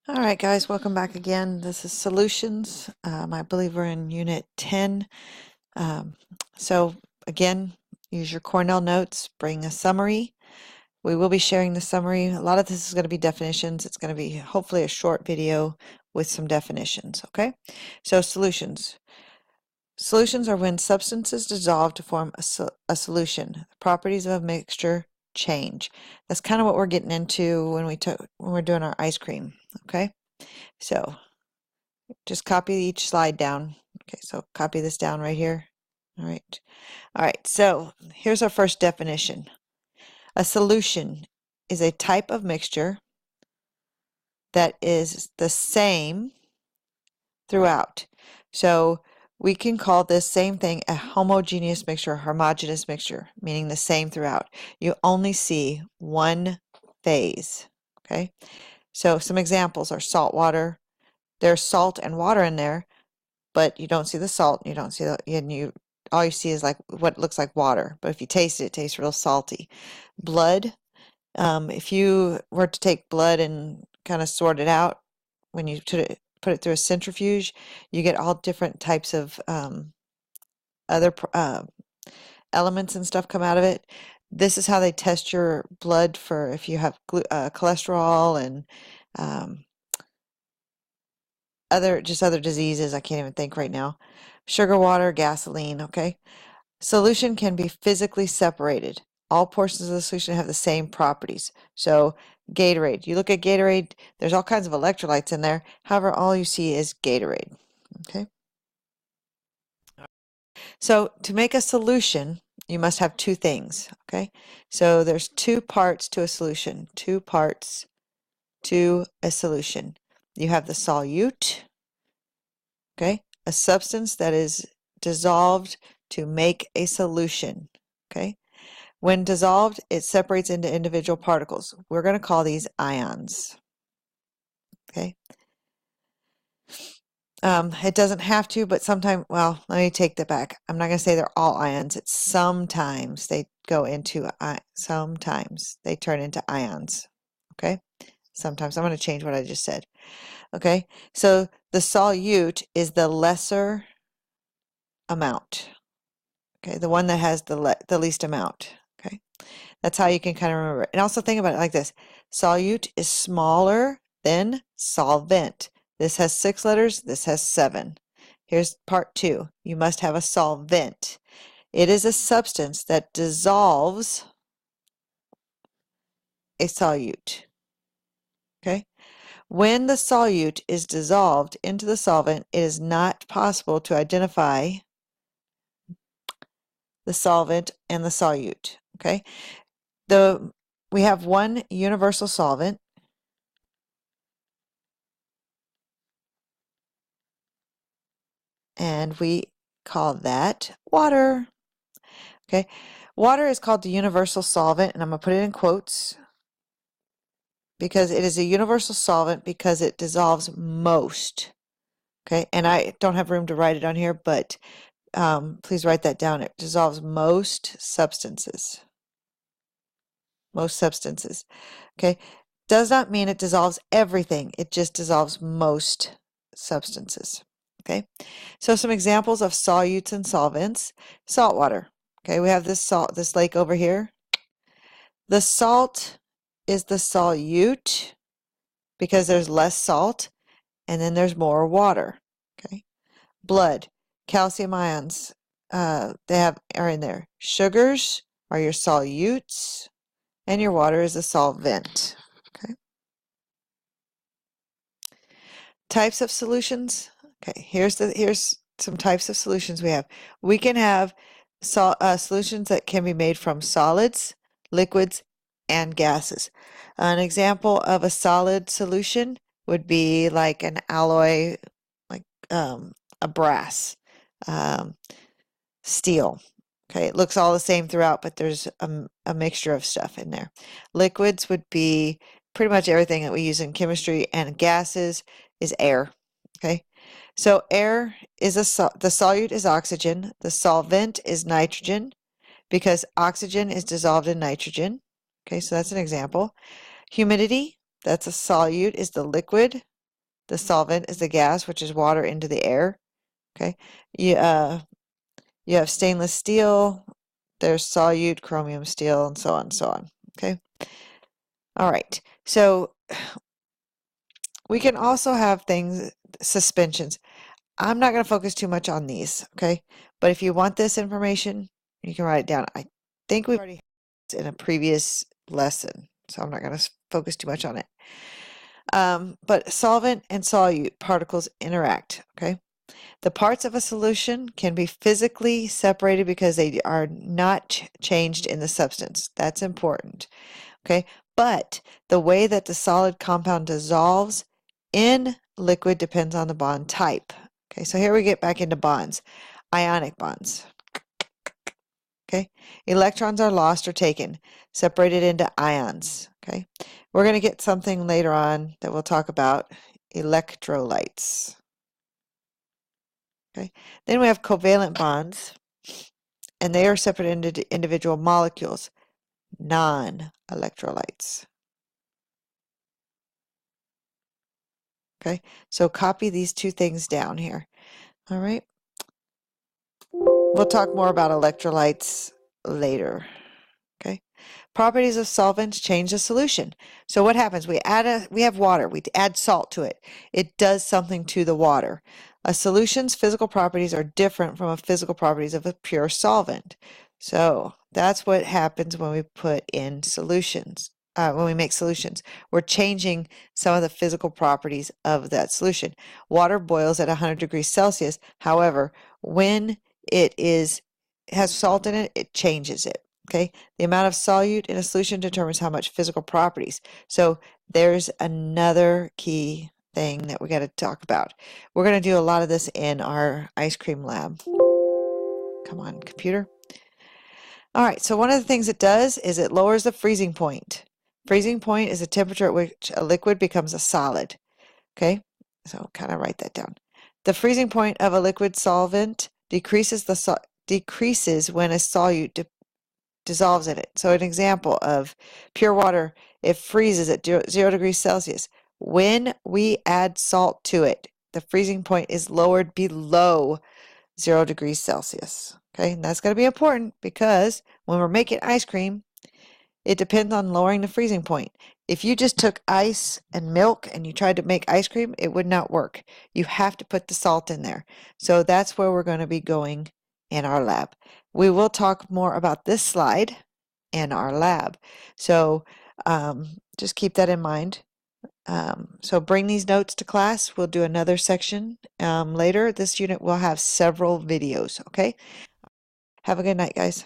All right, guys, welcome back again. This is Solutions. I believe we're in Unit 10. Um, so, again, use your Cornell notes, bring a summary. We will be sharing the summary. A lot of this is going to be definitions. It's going to be hopefully a short video with some definitions, okay? So, solutions. Solutions are when substances dissolve to form a solution. The properties of a mixture change. That's kind of what we're getting into when we're doing our ice cream, okay? So, just copy each slide down. Okay, so copy this down right here. All right. All right, so here's our first definition. A solution is a type of mixture that is the same throughout. So we can call this same thing a homogeneous mixture, a homogeneous mixture, meaning the same throughout. You only see one phase, okay? So some examples are salt water. There's salt and water in there, but you don't see the salt, you don't see the, and all you see is like what looks like water. But if you taste it, it tastes real salty. Blood, if you were to take blood and kind of sort it out, when you put it through a centrifuge, you get all different types of other elements and stuff come out of it. This is how they test your blood for if you have cholesterol and other diseases. I can't even think right now. Sugar water, gasoline, okay? Solution can be physically separated. All portions of the solution have the same properties. So Gatorade, you look at Gatorade, there's all kinds of electrolytes in there. However, all you see is Gatorade, okay? So to make a solution, you must have two things, okay? So there's two parts to a solution, two parts to a solution. You have the solute, okay? A substance that is dissolved to make a solution, okay? When dissolved, it separates into individual particles. We're going to call these ions, okay? It doesn't have to, but sometimes, well, let me take that back. I'm not going to say they're all ions. It's sometimes they go into, sometimes they turn into ions, okay? Sometimes. I'm going to change what I just said, okay? So the solute is the lesser amount, okay? The one that has the least amount, okay? That's how you can kind of remember it. And also think about it like this. Solute is smaller than solvent. This has 6 letters. This has 7. Here's part 2. You must have a solvent. It is a substance that dissolves a solute. Okay? When the solute is dissolved into the solvent, it is not possible to identify the solvent and the solute. Okay? We have one universal solvent, and we call that water. Okay, water is called the universal solvent, and I'm going to put it in quotes because it is a universal solvent because it dissolves most. Okay, and I don't have room to write it on here, but please write that down. It dissolves most substances. Most substances. Okay, does not mean it dissolves everything. It just dissolves most substances. Okay, so some examples of solutes and solvents. Salt water. Okay, we have this lake over here. The salt is the solute because there's less salt, and then there's more water. Okay, blood, calcium ions, are in there. Sugars are your solutes, and your water is a solvent. Okay. Types of solutions. Okay, here's some types of solutions we have. We can have solutions that can be made from solids, liquids, and gases. An example of a solid solution would be like an alloy, like a brass, steel. Okay, it looks all the same throughout, but there's a mixture of stuff in there. Liquids would be pretty much everything that we use in chemistry, and gases is air. Okay, so air is the solute is oxygen, the solvent is nitrogen because oxygen is dissolved in nitrogen. Okay, so that's an example. Humidity, that's a solute, is the liquid. The solvent is the gas, which is water into the air. Okay. You have stainless steel. There's solute, chromium steel, and so on and so on. Okay. All right. So we can also have things, suspensions. I'm not going to focus too much on these, okay? But if you want this information, you can write it down. I think we've already had this in a previous lesson, so I'm not going to focus too much on it. But solvent and solute particles interact, okay? The parts of a solution can be physically separated because they are not changed in the substance. That's important, okay? But the way that the solid compound dissolves in liquid depends on the bond type. Okay, so here we get back into bonds. Ionic bonds. Okay, electrons are lost or taken, separated into ions. Okay, we're going to get something later on that we'll talk about, electrolytes. Okay, then we have covalent bonds, and they are separated into individual molecules, non-electrolytes. Okay, so copy these two things down here. All right. We'll talk more about electrolytes later. Okay. Properties of solvents change the solution. So what happens? We have water. We add salt to it. It does something to the water. A solution's physical properties are different from the physical properties of a pure solvent. So that's what happens when we put in solutions. When we make solutions, we're changing some of the physical properties of that solution. Water boils at 100 degrees Celsius. However, when it has salt in it, it changes it. Okay, the amount of solute in a solution determines how much physical properties. So there's another key thing that we got to talk about. We're going to do a lot of this in our ice cream lab. Come on, computer. All right, so one of the things it does is it lowers the freezing point. Freezing point is the temperature at which a liquid becomes a solid. Okay, so kind of write that down. The freezing point of a liquid solvent decreases when a solute dissolves in it. So an example of pure water, it freezes at 0 degrees Celsius. When we add salt to it, the freezing point is lowered below 0 degrees Celsius. Okay, and that's going to be important because when we're making ice cream, it depends on lowering the freezing point. If you just took ice and milk and you tried to make ice cream, it would not work. You have to put the salt in there. So that's where we're going to be going in our lab. We will talk more about this slide in our lab. So just keep that in mind. So bring these notes to class. We'll do another section later. This unit will have several videos, okay? Have a good night, guys.